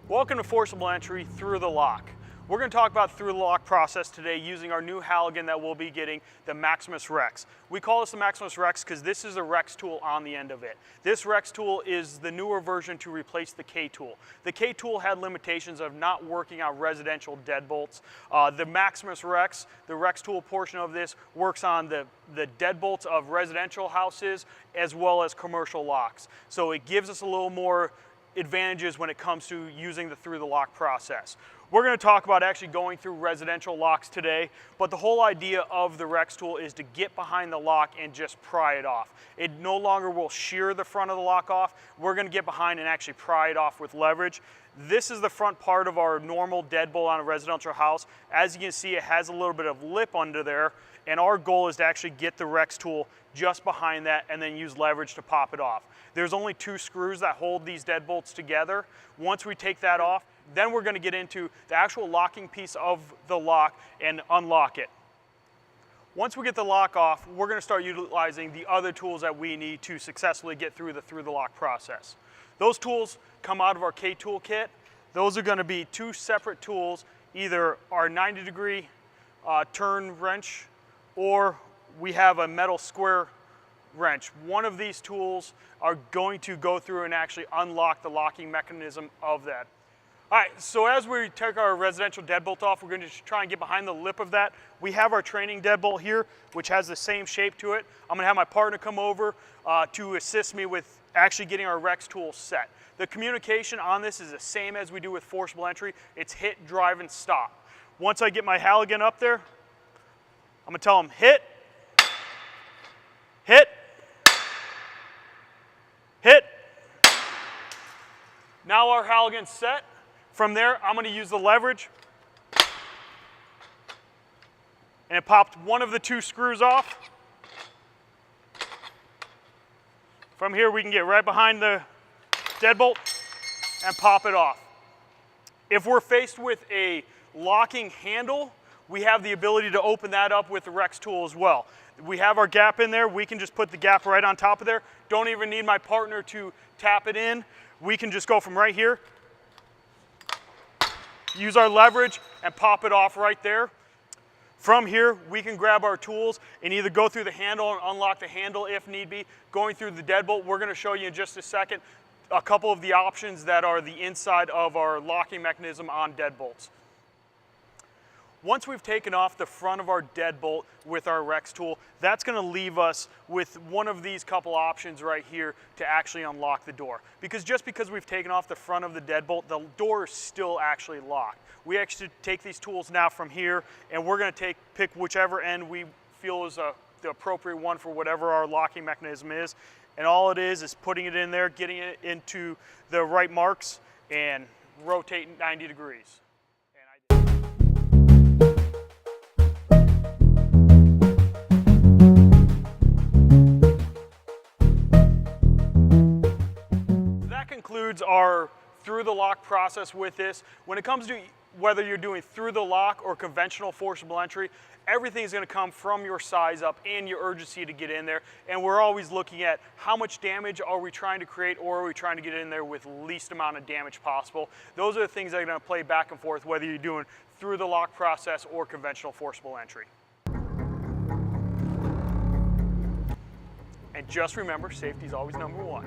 Welcome to Forcible Entry Through the Lock. We're going to talk about through the lock process today using our new Halligan that we'll be getting, the Maximus Rex. We call this the Maximus Rex because this is a Rex tool on the end of it. This Rex tool is the newer version to replace the K tool. The K tool had limitations of not working on residential deadbolts. The Maximus Rex, the Rex tool portion of this, works on the deadbolts of residential houses as well as commercial locks. So it gives us a little more advantages when it comes to using the through the lock process. We're going to talk about actually going through residential locks today, but the whole idea of the Rex tool is to get behind the lock and just pry it off. It no longer will shear the front of the lock off. We're going to get behind and actually pry it off with leverage. This is the front part of our normal deadbolt on a residential house. As you can see, it has a little bit of lip under there, and our goal is to actually get the Rex tool just behind that and then use leverage to pop it off. There's only 2 screws that hold these deadbolts together. Once we take that off, then we're going to get into the actual locking piece of the lock and unlock it. Once we get the lock off, we're going to start utilizing the other tools that we need to successfully get through the lock process. Those tools come out of our K tool kit. Those are going to be 2 separate tools, either our 90-degree turn wrench, or we have a metal square wrench. One of these tools are going to go through and actually unlock the locking mechanism of that. All right, so as we take our residential deadbolt off, we're going to try and get behind the lip of that. We have our training deadbolt here, which has the same shape to it. I'm going to have my partner come over to assist me with actually getting our Rex tool set. The communication on this is the same as we do with forcible entry. It's hit, drive, and stop. Once I get my Halligan up there, I'm going to tell him hit, hit, hit. Now our Halligan's set. From there, I'm going to use the leverage, and it popped one of the 2 screws off. From here, we can get right behind the deadbolt and pop it off. If we're faced with a locking handle, we have the ability to open that up with the Rex tool as well. We have our gap in there. We can just put the gap right on top of there. Don't even need my partner to tap it in. We can just go from right here, use our leverage, and pop it off right there. From here, we can grab our tools and either go through the handle and unlock the handle if need be. Going through the deadbolt, we're going to show you in just a second a couple of the options that are the inside of our locking mechanism on deadbolts. Once we've taken off the front of our deadbolt with our Rex tool, that's going to leave us with one of these couple options right here to actually unlock the door. Because just because we've taken off the front of the deadbolt, the door is still actually locked. We actually take these tools now from here, and we're going to pick whichever end we feel is the appropriate one for whatever our locking mechanism is. And all it is putting it in there, getting it into the right marks, and rotating 90 degrees. Concludes our through the lock process with this. When it comes to whether you're doing through the lock or conventional forcible entry, everything is going to come from your size up and your urgency to get in there. And we're always looking at how much damage are we trying to create, or are we trying to get in there with least amount of damage possible. Those are the things that are going to play back and forth whether you're doing through the lock process or conventional forcible entry. And just remember, safety is always #1.